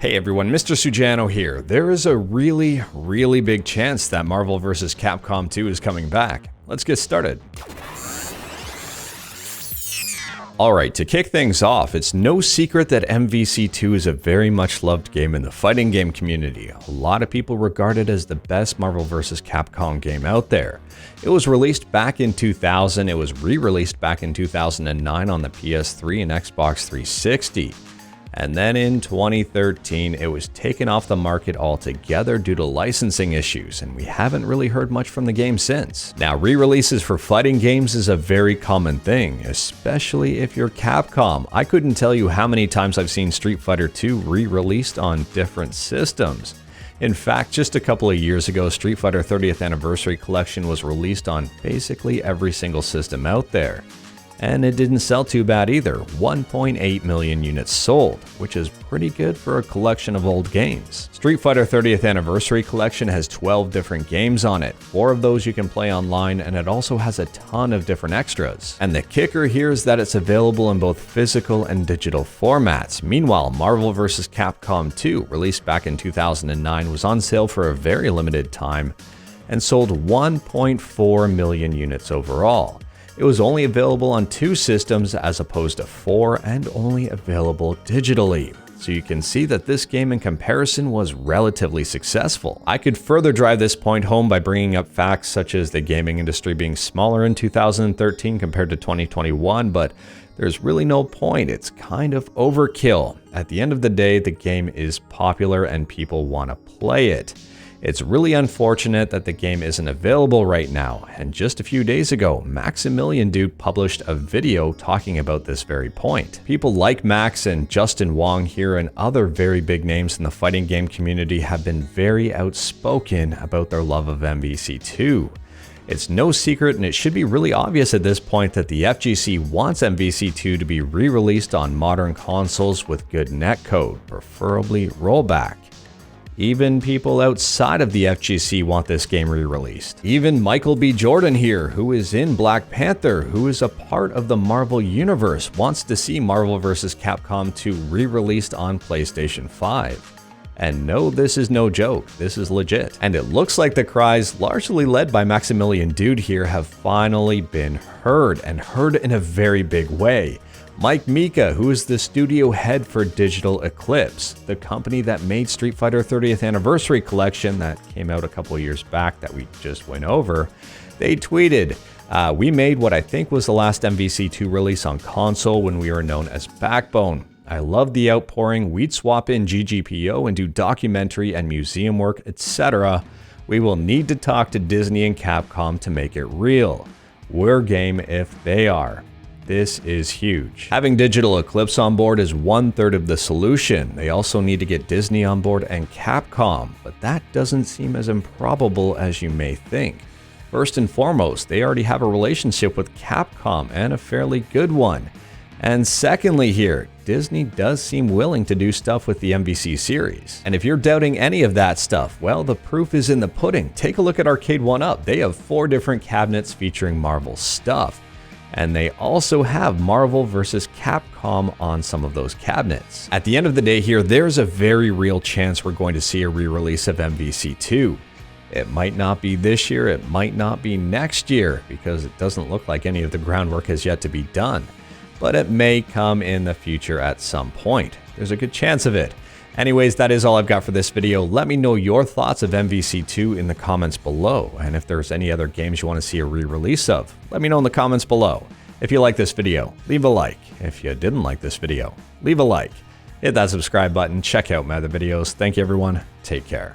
Hey everyone, Mr. Sujano here. There is a really big chance that Marvel vs. Capcom 2 is coming back. Let's get started. Alright, to kick things off, it's no secret that MVC2 is a very much loved game in the fighting game community. A lot of people regard it as the best Marvel vs. Capcom game out there. It was released back in 2000, it was re-released back in 2009 on the PS3 and Xbox 360. And then in 2013, it was taken off the market altogether due to licensing issues, and we haven't really heard much from the game since. Now, re-releases for fighting games is a very common thing, especially if you're Capcom. I couldn't tell you how many times I've seen Street Fighter 2 re-released on different systems. In fact, just a couple of years ago, Street Fighter 30th Anniversary Collection was released on basically every single system out there. And it didn't sell too bad either, 1.8 million units sold, which is pretty good for a collection of old games. Street Fighter 30th Anniversary Collection has 12 different games on it, 4 of those you can play online, and it also has a ton of different extras. And the kicker here is that it's available in both physical and digital formats. Meanwhile, Marvel vs. Capcom 2, released back in 2009, was on sale for a very limited time and sold 1.4 million units overall. It was only available on 2 systems as opposed to 4 and only available digitally. So you can see that this game in comparison was relatively successful. I could further drive this point home by bringing up facts such as the gaming industry being smaller in 2013 compared to 2021, but there's really no point. It's kind of overkill. At the end of the day, the game is popular and people want to play it. It's really unfortunate that the game isn't available right now, and just a few days ago, Maximilian Dood published a video talking about this very point. People like Max and Justin Wong here and other very big names in the fighting game community have been very outspoken about their love of MVC2. It's no secret, and it should be really obvious at this point, that the FGC wants MVC2 to be re-released on modern consoles with good netcode, preferably rollback. Even people outside of the FGC want this game re-released. Even Michael B. Jordan here, who is in Black Panther, who is a part of the Marvel Universe, wants to see Marvel vs. Capcom 2 re-released on PlayStation 5. And no, this is no joke, this is legit. And it looks like the cries, largely led by Maximilian Dood here, have finally been heard, and heard in a very big way. Mike Mika, who is the studio head for Digital Eclipse, the company that made Street Fighter 30th Anniversary Collection that came out a couple of years back that we just went over, they tweeted, "We made what I think was the last MVC2 release on console when we were known as Backbone. I love the outpouring. We'd swap in GGPO and do documentary and museum work, etc. We will need to talk to Disney and Capcom to make it real. We're game if they are." This is huge. Having Digital Eclipse on board is 1/3 of the solution. They also need to get Disney on board and Capcom, but that doesn't seem as improbable as you may think. First and foremost, they already have a relationship with Capcom, and a fairly good one. And secondly here, Disney does seem willing to do stuff with the MVC series. And if you're doubting any of that stuff, well, the proof is in the pudding. Take a look at ArcadeOne Up. They have 4 different cabinets featuring Marvel stuff. And they also have Marvel vs. Capcom on some of those cabinets. At the end of the day here, there's a very real chance we're going to see a re-release of MVC2. It might not be this year, it might not be next year, because it doesn't look like any of the groundwork has yet to be done. But it may come in the future at some point. There's a good chance of it. Anyways, that is all I've got for this video. Let me know your thoughts of MVC2 in the comments below. And if there's any other games you want to see a re-release of, let me know in the comments below. If you like this video, leave a like. If you didn't like this video, leave a like. Hit that subscribe button. Check out my other videos. Thank you, everyone. Take care.